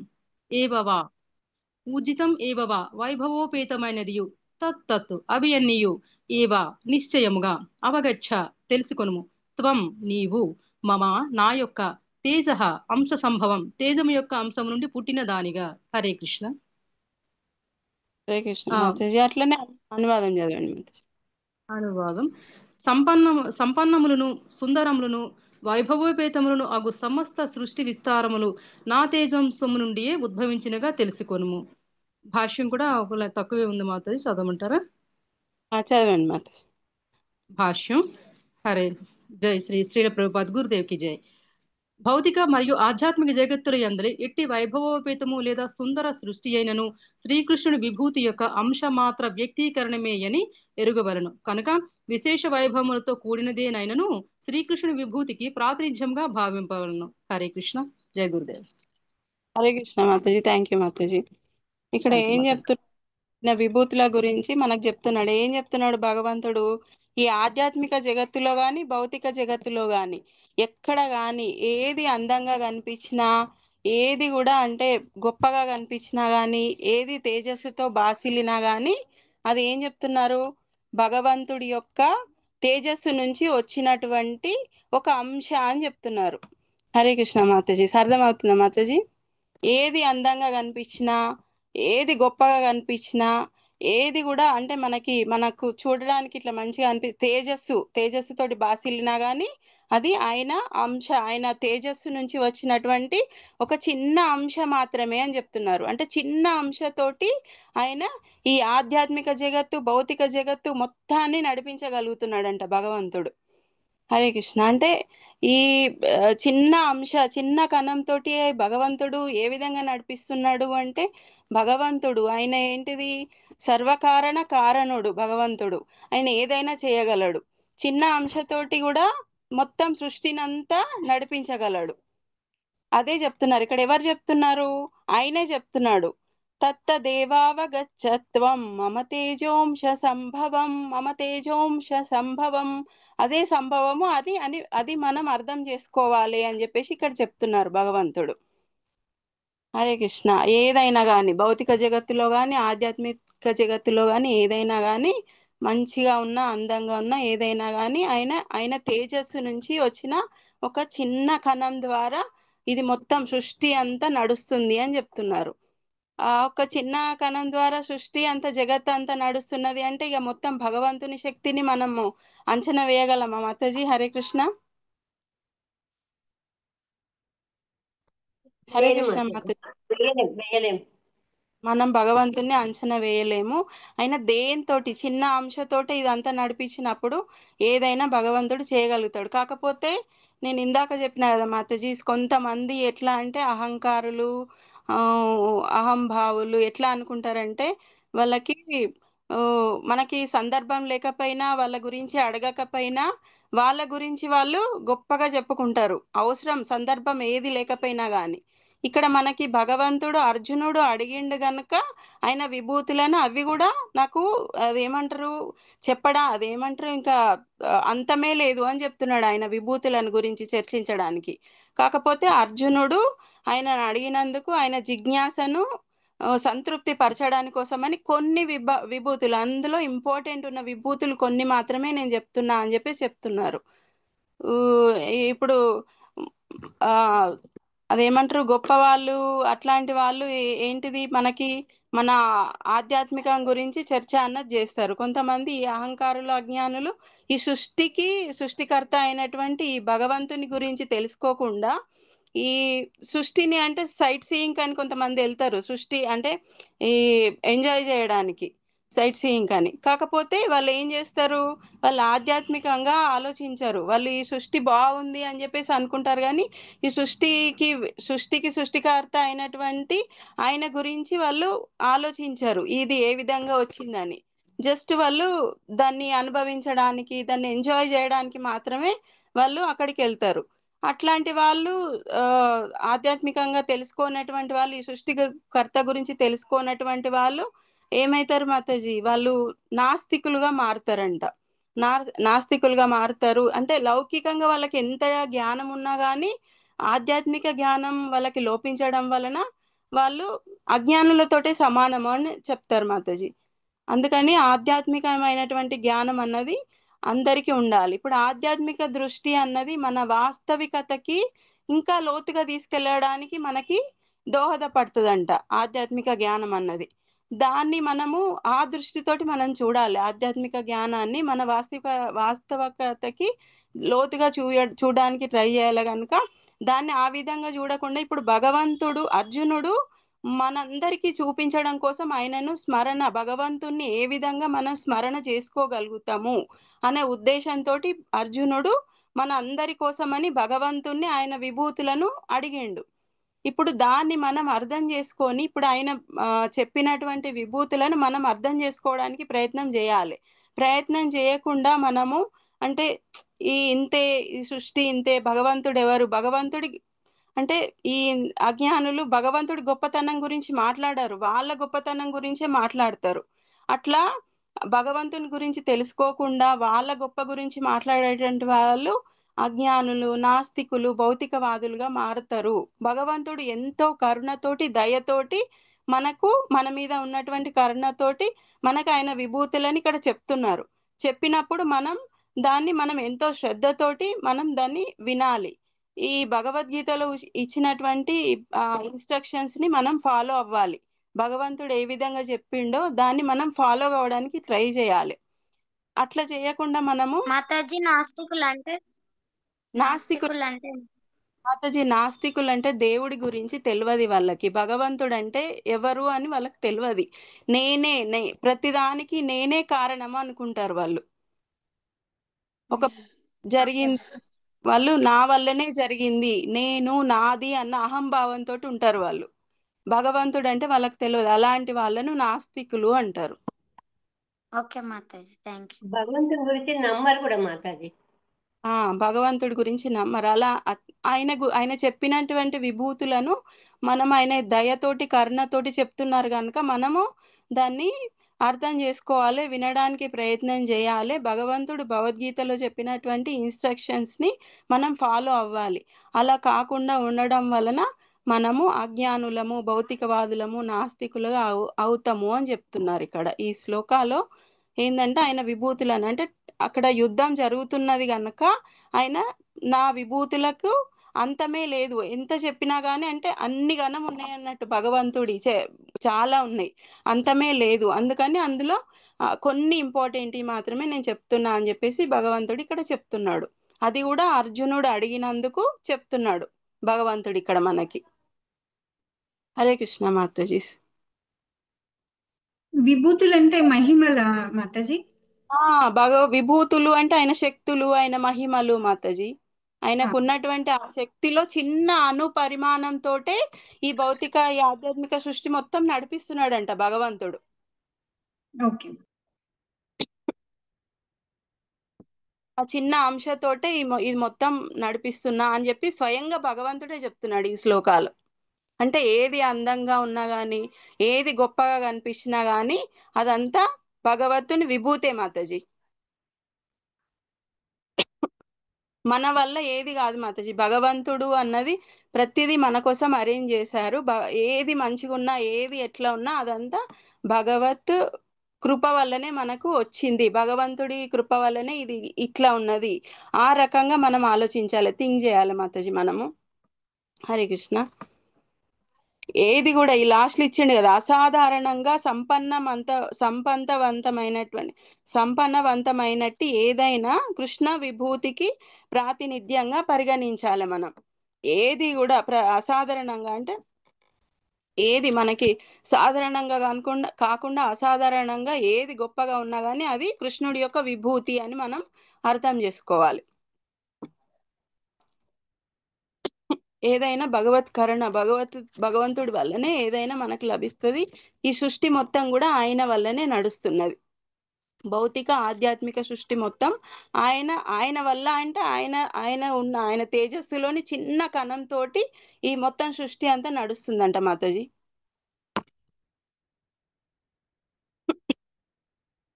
ఏవవా వైభవోపేతమైనదియు తత్తత్ అవి అన్నియు ఏవా నిశ్చయముగా అవగచ్చ తెలుసుకొనుము. త్వం నీవు మమ నా యొక్క తేజ అంశ సంభవం తేజము యొక్క అంశం నుండి పుట్టిన దానిగా. హరే కృష్ణ. హరే కృష్ణ మాతాజీ. అట్లనే అనువాదం చదవండి మాతాజీ. అనువాదం. సంపన్నములను సుందరములను వైభవోపేతములను అగు సమస్త సృష్టి విస్తారములు నా తేజంసము నుండియే ఉద్భవించినగా తెలుసుకొనుము. భాష్యం కూడా ఒక తక్కువే ఉంది మాతాజీ, చదవమంటారా? చదవండి మాతాజీ. భాష్యం. హరే జై శ్రీ శ్రీల ప్రభుపాద్ గురుదేవ్కి జై. భౌతిక మరియు ఆధ్యాత్మిక జగత్తుల యందలి ఎట్టి వైభవోపేతము లేదా సుందర సృష్టి అయినను శ్రీకృష్ణుని విభూతి యొక్క అంశ మాత్ర వ్యక్తీకరణమే అని ఎరుగవలను. కనుక విశేష వైభవములతో కూడినదేనైనను శ్రీకృష్ణుని విభూతికి ప్రాతినిధ్యంగా భావింపవలను. హరే కృష్ణ. జై గురుదేవ్. హరే కృష్ణ మాతాజీ. థ్యాంక్ యూ మాతాజీ. ఇక్కడ ఏం చెప్తున్నా విభూతుల గురించి మనకు చెప్తున్నాడు. ఏం చెప్తున్నాడు భగవంతుడు? ఈ ఆధ్యాత్మిక జగత్తులో గాని భౌతిక జగత్తులో గాని ఎక్కడ గాని ఏది అందంగా కనిపించినా ఏది కూడా అంటే గొప్పగా కనిపించినా గాని ఏది తేజస్సుతో బాసిల్లినా గాని అది ఏం చెప్తున్నారు? భగవంతుడి యొక్క తేజస్సు నుంచి వచ్చినటువంటి ఒక అంశ అని చెప్తున్నారు. హరే కృష్ణ మాతాజీ. అర్థమవుతుందా మాతాజీ? ఏది అందంగా కనిపించినా ఏది గొప్పగా కనిపించినా ఏది కూడా అంటే మనకు చూడడానికి ఇట్లా మంచిగా తేజస్సుతోటి బాసిల్లినా గానీ అది ఆయన అంశ, ఆయన తేజస్సు నుంచి వచ్చినటువంటి ఒక చిన్న అంశ మాత్రమే అని చెప్తున్నారు. అంటే చిన్న అంశతోటి ఆయన ఈ ఆధ్యాత్మిక జగత్తు భౌతిక జగత్తు మొత్తాన్ని నడిపించగలుగుతున్నాడంట భగవంతుడు. హరే కృష్ణ. అంటే ఈ చిన్న అంశ చిన్న కణంతో భగవంతుడు ఏ విధంగా నడిపిస్తున్నాడు అంటే భగవంతుడు ఆయన ఏంటిది? సర్వకారణ కారణుడు భగవంతుడు. ఆయన ఏదైనా చేయగలడు. చిన్న అంశతోటి కూడా మొత్తం సృష్టినంతా నడిపించగలడు. అదే చెప్తున్నారు ఇక్కడ. ఎవరు చెప్తున్నారు? ఆయనే చెప్తున్నాడు. తత్తదేవావగచ్చత్వం మమ తేజోంశ సంభవం. అదే సంభవము అది మనం అర్థం చేసుకోవాలి అని చెప్పేసి ఇక్కడ చెప్తున్నారు భగవంతుడు. హరే కృష్ణ. ఏదైనా కానీ భౌతిక జగత్తులో కానీ జగత్తులో కానీ ఏదైనా కానీ మంచిగా ఉన్న అందంగా ఉన్న ఏదైనా కానీ ఆయన తేజస్సు నుంచి వచ్చిన ఒక చిన్న కణం ద్వారా ఇది మొత్తం సృష్టి అంతా నడుస్తుంది అని చెప్తున్నారు. ఆ ఒక చిన్న కణం ద్వారా సృష్టి అంత జగత్ అంతా నడుస్తున్నది అంటే ఇక మొత్తం భగవంతుని శక్తిని మనము అంచనా వేయగలమా మాతాజీ? హరే కృష్ణ. హరే లేదు కృష్ణ మాతాజీ, మాతాజీ. వేయలేం. మనం భగవంతుణ్ణి అంచనా వేయలేము. అయినా దేనితోటి చిన్న అంశతోటి ఇదంతా నడిపించినప్పుడు ఏదైనా భగవంతుడు చేయగలుగుతాడు. కాకపోతే నేను ఇందాక చెప్పిన కదా మాతాజీ, కొంతమంది ఎట్లా అంటే అహంకారులు, అహంభావులు ఎట్లా అనుకుంటారంటే వాళ్ళకి మనకి సందర్భం లేకపోయినా వాళ్ళ గురించి అడగకపోయినా వాళ్ళ గురించి వాళ్ళు గొప్పగా చెప్పుకుంటారు, అవసరం సందర్భం ఏది లేకపోయినా కానీ. ఇక్కడ మనకి భగవంతుడు అర్జునుడు అడిగిండు గనుక ఆయన విభూతులను అవి కూడా నాకు అదేమంటారు అదేమంటారు ఇంకా అంతమే లేదు అని చెప్తున్నాడు ఆయన విభూతులను గురించి చర్చించడానికి. కాకపోతే అర్జునుడు ఆయనను అడిగినందుకు ఆయన జిజ్ఞాసను సంతృప్తి పరచడానికి కోసమని కొన్ని విభూతులు, అందులో ఇంపార్టెంట్ ఉన్న విభూతులు కొన్ని మాత్రమే నేను చెప్తున్నా అని చెప్పి చెప్తున్నారు. ఇప్పుడు ఆ అదేమంటారు గొప్పవాళ్ళు అట్లాంటి వాళ్ళు ఏంటిది మనకి మన ఆధ్యాత్మికం గురించి చర్చ అన్నది చేస్తారు. కొంతమంది ఈ అహంకారులు అజ్ఞానులు ఈ సృష్టికర్త అయినటువంటి ఈ భగవంతుని గురించి తెలుసుకోకుండా ఈ సృష్టిని అంటే సైట్ సీయింగ్ అని కొంతమంది వెళ్తారు, సృష్టి అంటే ఈ ఎంజాయ్ చేయడానికి సైట్ సీయింగ్ అని. కాకపోతే వాళ్ళు ఏం చేస్తారు, వాళ్ళు ఆధ్యాత్మికంగా ఆలోచించరు. వాళ్ళు ఈ సృష్టి బాగుంది అని చెప్పేసి అనుకుంటారు కానీ ఈ సృష్టికి సృష్టికర్త అయినటువంటి ఆయన గురించి వాళ్ళు ఆలోచించరు ఇది ఏ విధంగా వచ్చిందని. జస్ట్ వాళ్ళు దాన్ని అనుభవించడానికి దాన్ని ఎంజాయ్ చేయడానికి మాత్రమే వాళ్ళు అక్కడికి వెళ్తారు. అట్లాంటి వాళ్ళు ఆధ్యాత్మికంగా తెలుసుకోనటువంటి వాళ్ళు, ఈ సృష్టికర్త గురించి తెలుసుకోనటువంటి వాళ్ళు ఏమవుతారు మాతాజీ, వాళ్ళు నాస్తికులుగా మారుతారంట. నాస్తికులుగా మారుతారు అంటే లౌకికంగా వాళ్ళకి ఎంత జ్ఞానం ఉన్నా కానీ ఆధ్యాత్మిక జ్ఞానం వాళ్ళకి లోపించడం వలన వాళ్ళు అజ్ఞానులతోటే సమానము అని చెప్తారు మాతాజీ. అందుకని ఆధ్యాత్మికమైనటువంటి జ్ఞానం అన్నది అందరికీ ఉండాలి. ఇప్పుడు ఆధ్యాత్మిక దృష్టి అన్నది మన వాస్తవికతకి ఇంకా లోతుగా తీసుకెళ్ళడానికి మనకి దోహదపడుతుందంట ఆధ్యాత్మిక జ్ఞానం అన్నది. దాన్ని మనము ఆ దృష్టితోటి మనం చూడాలి. ఆధ్యాత్మిక జ్ఞానాన్ని మన వాస్తవికతకి లోతుగా చూడడానికి ట్రై చేయాలి కనుక దాన్ని ఆ విధంగా చూడకుండా ఇప్పుడు భగవంతుడు అర్జునుడు మనందరికీ చూపించడం కోసం ఆయనను భగవంతుణ్ణి ఏ విధంగా మనం స్మరణ చేసుకోగలుగుతాము అనే ఉద్దేశంతో అర్జునుడు మన అందరి కోసమని భగవంతుణ్ణి ఆయన విభూతులను అడిగిండు. ఇప్పుడు దాన్ని మనం అర్థం చేసుకొని ఇప్పుడు ఆయన చెప్పినటువంటి విభూతులను మనం అర్థం చేసుకోవడానికి ప్రయత్నం చేయాలి. ప్రయత్నం చేయకుండా మనము అంటే ఈ సృష్టి ఇంతే, భగవంతుడు ఎవరు, భగవంతుడి అంటే ఈ అజ్ఞానులు భగవంతుడి గొప్పతనం గురించి మాట్లాడారు, వాళ్ళ గొప్పతనం గురించే మాట్లాడతారు. అట్లా భగవంతుని గురించి తెలుసుకోకుండా వాళ్ళ గొప్ప గురించి మాట్లాడేటువంటి వాళ్ళు అజ్ఞానులు, నాస్తికులు, భౌతికవాదులుగా మారుతారు. భగవంతుడు ఎంతో కరుణతోటి దయతోటి మన మీద ఉన్నటువంటి కరుణతోటి మనకు ఆయన విభూతులని ఇక్కడ చెప్తున్నారు. చెప్పినప్పుడు మనం ఎంతో శ్రద్ధతోటి మనం దాన్ని వినాలి. ఈ భగవద్గీతలో ఇచ్చినటువంటి ఇన్స్ట్రక్షన్స్ ని మనం ఫాలో అవ్వాలి. భగవంతుడు ఏ విధంగా చెప్పిండో దాన్ని మనం ఫాలో కావడానికి ట్రై చేయాలి. అట్లా చేయకుండా మనము మాతాజీ నాస్తికులు అంటే మాతాజీ నాస్తికులు అంటే దేవుడి గురించి తెలియదు వాళ్ళకి, భగవంతుడు అంటే ఎవరు అని వాళ్ళకి తెలియదు. ప్రతిదానికి నేనే కారణము అనుకుంటారు వాళ్ళు. ఒక జరిగింది వాళ్ళు నా వల్లనే జరిగింది, నేను నాది అన్న అహంభావంతో ఉంటారు వాళ్ళు. భగవంతుడు అంటే వాళ్ళకి తెలియదు. అలాంటి వాళ్ళను నాస్తికులు అంటారు. Okay Mataji, thank you. భగవంతుని గురించి నమ్మరు కూడా మాతాజీ. భగవంతుడి గురించి నమ్మరు. అలా ఆయన చెప్పినటువంటి విభూతులను మనం ఆయన దయతోటి కరుణతోటి చెప్తున్నారు కనుక మనము దాన్ని అర్థం చేసుకోవాలి, వినడానికి ప్రయత్నం చేయాలి. భగవంతుడు భగవద్గీతలో చెప్పినటువంటి ఇన్స్ట్రక్షన్స్ ని మనం ఫాలో అవ్వాలి. అలా కాకుండా ఉండడం వలన మనము అజ్ఞానులము, భౌతికవాదులము, నాస్తికులుగా అవుతాము అని చెప్తున్నారు ఇక్కడ ఈ శ్లోకాలో. ఏంటంటే ఆయన విభూతులను అంటే అక్కడ యుద్ధం జరుగుతున్నది కనుక ఆయన నా విభూతులకు అంతమే లేదు, ఎంత చెప్పినా కానీ అంటే అన్ని గణం ఉన్నాయి అన్నట్టు భగవంతుడి చాలా ఉన్నాయి, అంతమే లేదు. అందుకని అందులో కొన్ని ఇంపార్టెంట్ మాత్రమే నేను చెప్తున్నా అని చెప్పేసి భగవంతుడు ఇక్కడ చెప్తున్నాడు. అది కూడా అర్జునుడు అడిగినందుకు చెప్తున్నాడు భగవంతుడు ఇక్కడ మనకి. హరే కృష్ణ మాతాజీ. విభూతులు అంటే మహిమల మాతాజీ? విభూతులు అంటే ఆయన శక్తులు, ఆయన మహిమలు మాతాజీ. ఆయనకు ఉన్నటువంటి ఆ శక్తిలో చిన్న అణు పరిమాణంతో ఈ భౌతిక ఈ ఆధ్యాత్మిక సృష్టి మొత్తం నడిపిస్తున్నాడంట భగవంతుడు. ఓకే. ఆ చిన్న అంశతోటే ఇది మొత్తం నడిపిస్తున్నా అని చెప్పి స్వయంగా భగవంతుడే చెప్తున్నాడు ఈ శ్లోకాలు. అంటే ఏది అందంగా ఉన్నా గాని, ఏది గొప్పగా కనిపించినా గాని అదంతా భగవంతుని విభూతే మాతాజీ. మన వల్ల ఏది కాదు మాతాజీ. భగవంతుడు అన్నది ప్రతిదీ మన కోసం అరేంజ్ చేశారు. ఏది మంచిగా ఉన్నా, ఏది ఎట్లా ఉన్నా అదంతా భగవత్ కృప వల్లనే మనకు వచ్చింది. భగవంతుడి కృప వల్లనే ఇది ఇట్లా ఉన్నది. ఆ రకంగా మనం ఆలోచించాలి, థింక్ చేయాలి మాతాజీ మనము. హరే కృష్ణ. ఏది కూడా ఈ లాస్ట్లు ఇచ్చిండు కదా, అసాధారణంగా సంపన్నవంతమైనట్టు ఏదైనా కృష్ణ విభూతికి ప్రాతినిధ్యంగా పరిగణించాలి మనం. ఏది కూడా అసాధారణంగా అంటే ఏది మనకి సాధారణంగా కాకుండా అసాధారణంగా ఏది గొప్పగా ఉన్నా కానీ అది కృష్ణుడి యొక్క విభూతి అని మనం అర్థం చేసుకోవాలి. ఏదైనా భగవంతుడి వల్లనే ఏదైనా మనకు లభిస్తుంది. ఈ సృష్టి మొత్తం కూడా ఆయన వల్లనే నడుస్తున్నది. భౌతిక ఆధ్యాత్మిక సృష్టి మొత్తం ఆయన వల్ల అంటే ఆయన తేజస్సులోని చిన్న కణంతో ఈ మొత్తం సృష్టి అంతా నడుస్తుందంట మాతాజీ.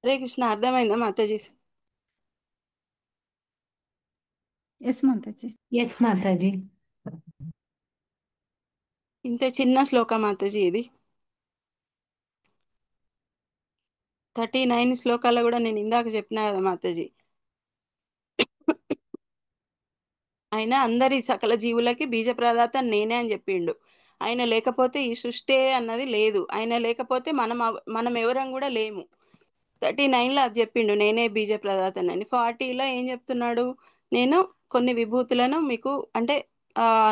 హరే కృష్ణ. అర్థమైందా మాతాజీ? ఎస్ మాతాజీ. ఎస్ మాతాజీ. ఇంత చిన్న శ్లోక మాతాజీ ఇది. 39 శ్లోకాల్లో కూడా నేను ఇందాక చెప్పినా కదా మాతాజీ, ఆయన అందరి సకల జీవులకి బీజ ప్రదాత నేనే అని చెప్పిండు. ఆయన లేకపోతే ఈ సృష్టి అన్నది లేదు. ఆయన లేకపోతే మనం ఎవరం కూడా లేము. 39లో అది చెప్పిండు, నేనే బీజ ప్రదాతనని. 40లో ఏం చెప్తున్నాడు, నేను కొన్ని విభూతులను మీకు అంటే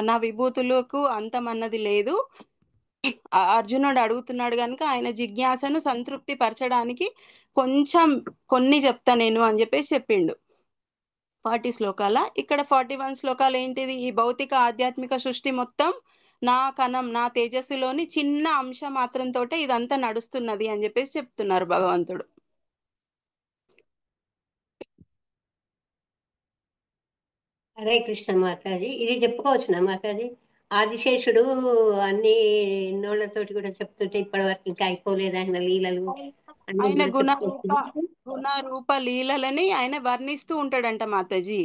నా విభూతులకు అంతమన్నది లేదు. అర్జునుడు అడుగుతున్నాడు కనుక ఆయన జిజ్ఞాసను సంతృప్తి పరచడానికి కొన్ని చెప్తా నేను అని చెప్పేసి చెప్పిండు 40 శ్లోకాల. ఇక్కడ 41 శ్లోకాలు ఏంటిది, ఈ భౌతిక ఆధ్యాత్మిక సృష్టి మొత్తం నా తేజస్సులోని చిన్న అంశ మాత్రంతో ఇదంతా నడుస్తున్నది అని చెప్పేసి చెప్తున్నారు భగవంతుడు. హరే కృష్ణ మాతాజీ. ఇది చెప్పుకోవచ్చునా మాతాజీ? ఆదిశేషుడు అన్ని నోళ్లతోటి కూడా చెప్తుంటే ఇప్పటి వరకు ఇంకా అయిపోలేదు ఆయన లీలలు అన్ని ఆయన కూడా గుణ రూప లీలలని ఆయన వర్ణిస్తూ ఉంటాడంట మాతాజీ.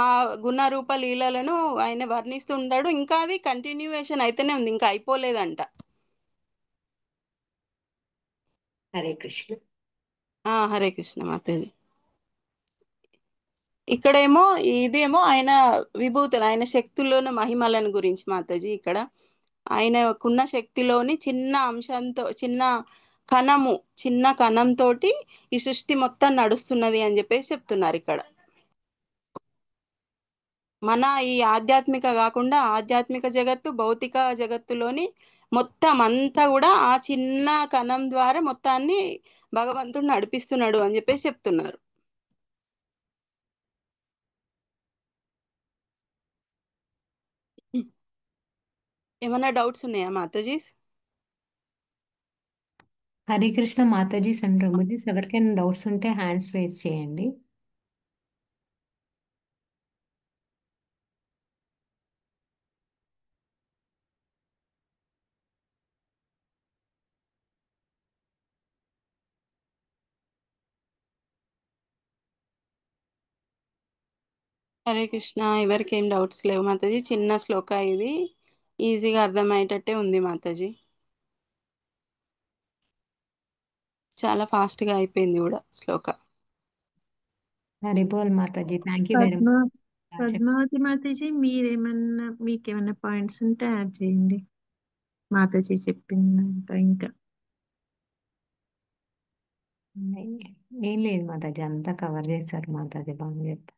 ఆ గుణ రూప లీలలను ఆయన వర్ణిస్తూ ఉంటాడు. ఇంకా అది కంటిన్యూయేషన్ అయితేనే ఉంది, ఇంకా అయిపోలేదంట. హరే కృష్ణ. హరే కృష్ణ మాతాజీ. ఇక్కడేమో ఇదేమో ఆయన విభూతులు, ఆయన శక్తుల్లోని మహిమలను గురించి మాతాజీ. ఇక్కడ ఆయనకున్న శక్తిలోని చిన్న అంశంతో చిన్న కణంతో ఈ సృష్టి మొత్తం నడుస్తున్నది అని చెప్పేసి చెప్తున్నారు ఇక్కడ. మన ఈ ఆధ్యాత్మిక కాకుండా ఆధ్యాత్మిక జగత్తు, భౌతిక జగత్తులోని మొత్తం అంతా కూడా ఆ చిన్న కణం ద్వారా మొత్తాన్ని భగవంతుడు నడిపిస్తున్నాడు అని చెప్పేసి చెప్తున్నారు. ఏమన్నా డౌట్స్ ఉన్నాయా మాతాజీ? హరే కృష్ణ మాతాజీస్ అండ్ రమజీస్. ఎవరికైనా డౌట్స్ ఉంటే హ్యాండ్స్ రేస్ చేయండి. హరే కృష్ణ. ఎవరికి ఏం డౌట్స్ లేవు మాతాజీ. చిన్న శ్లోక ఇది, ఈజీగా అర్థమయ్యేటట్టే ఉంది మాతాజీ. చాలా ఫాస్ట్గా అయిపోయింది కూడా శ్లోక. హరిబోల్ మాతాజీ, thank you very Padma much. Padmavati మాతాజీ మీకేమైనా పాయింట్స్ ఉంటే యాడ్ చేయండి. మాతాజీ చెప్పిందంట ఇంకా. ఏం లేదు మాతాజీ, అంతా కవర్ చేశారు మాతాజీ, బాగా చెప్పారు.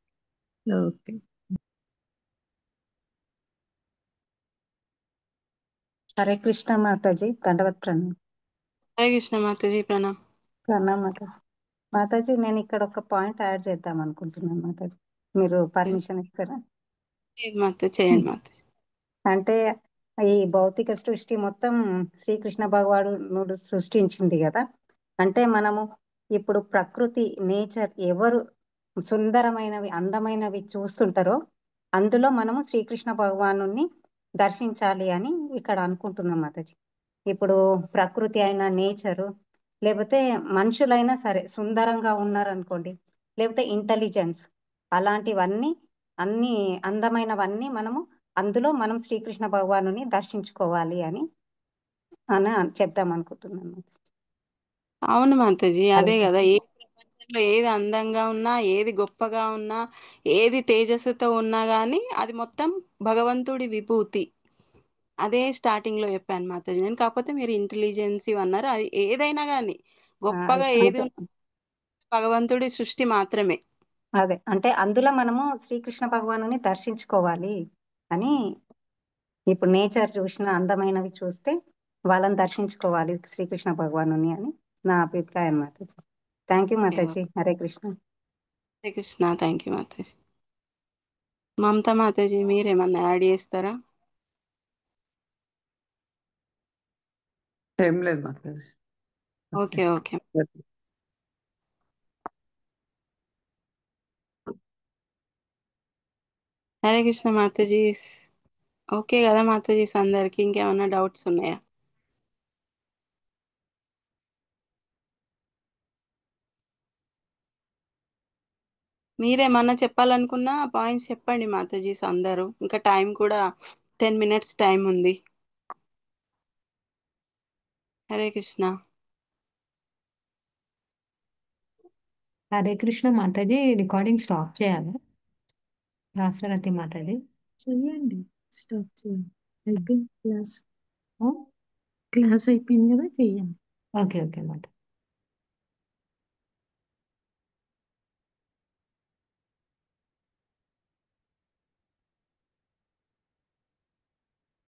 ఓకే. హరే కృష్ణ మాతాజీ, దండవత్ ప్రణామ్. హరే కృష్ణ మాతాజీ, ప్రణామ్. ప్రణామ్ మాతాజీ. మాతాజీ, నేను ఇక్కడ ఒక పాయింట్ యాడ్ చేద్దాం అనుకుంటున్నాను మాతాజీ, మీరు పర్మిషన్ ఇస్తారా? లేదు మాతాజీ, చేయండి మాతాజీ. అంటే ఈ భౌతిక సృష్టి మొత్తం శ్రీకృష్ణ భగవానుడు సృష్టించింది కదా. అంటే మనము ఇప్పుడు ప్రకృతి, నేచర్ ఎవరు సుందరమైనవి, అందమైనవి చూస్తుంటారో అందులో మనము శ్రీకృష్ణ భగవాను దర్శించాలి అని ఇక్కడ అనుకుంటున్నాం మాతాజీ. ఇప్పుడు ప్రకృతి అయినా, నేచరు, లేకపోతే మనుషులైనా సరే సుందరంగా ఉన్నారనుకోండి, లేకపోతే ఇంటెలిజెన్స్, అలాంటివన్నీ అన్ని అందమైనవన్నీ మనము అందులో మనం శ్రీకృష్ణ భగవాను దర్శించుకోవాలి అని చెప్దాం అనుకుంటున్నాను. అవును మాతాజీ, అదే హరే కదా. ఏ ప్రపంచంలో ఏది అందంగా ఉన్నా, ఏది గొప్పగా ఉన్నా, ఏది తేజస్సుతో ఉన్నా గానీ అది మొత్తం భగవంతుడి విభూతి. అదే స్టార్టింగ్ లో చెప్పాను మాతాజీ నేను. కాకపోతే మీరు ఇంటెలిజెన్స్ అన్నారు. అది ఏదైనా కానీ గొప్పగా ఏది అంటే ఉన్నా భగవంతుడి సృష్టి మాత్రమే. అదే అంటే అందులో మనము శ్రీకృష్ణ భగవాను దర్శించుకోవాలి అని, ఇప్పుడు నేచర్ చూసిన అందమైనవి చూస్తే వాళ్ళని దర్శించుకోవాలి శ్రీకృష్ణ భగవాను అని నా అభిప్రాయం మాతాజీ. థ్యాంక్ యూ మాతాజీ. హరే కృష్ణ. హరే కృష్ణ. Thank you Mataji. మమతా మాతాజీ, మీరేమన్నా యాడ్ చేస్తారా? ఏం లేదు మాతాజీ. Okay okay. హరే కృష్ణ మాతాజీ. ఓకే కదా మాతాజీస్ అందరికి? ఇంకేమన్నా డౌట్స్ ఉన్నాయా? మీరేమన్నా చెప్పాలనుకున్నా పాయింట్స్ చెప్పండి మాతాజీస్ అందరూ. ఇంకా టైం కూడా 10 minutes టైం ఉంది. హరే కృష్ణ. హరే కృష్ణ మాతాజీ, రికార్డింగ్ స్టాప్ చేయాలా? రాసరథి మాతాజీ చెయ్యండి, స్టాప్ చేయండి. అయిపోయింది క్లాస్. క్లాస్ అయిపోయింది కదా, చెయ్యండి. Okay okay Mataji.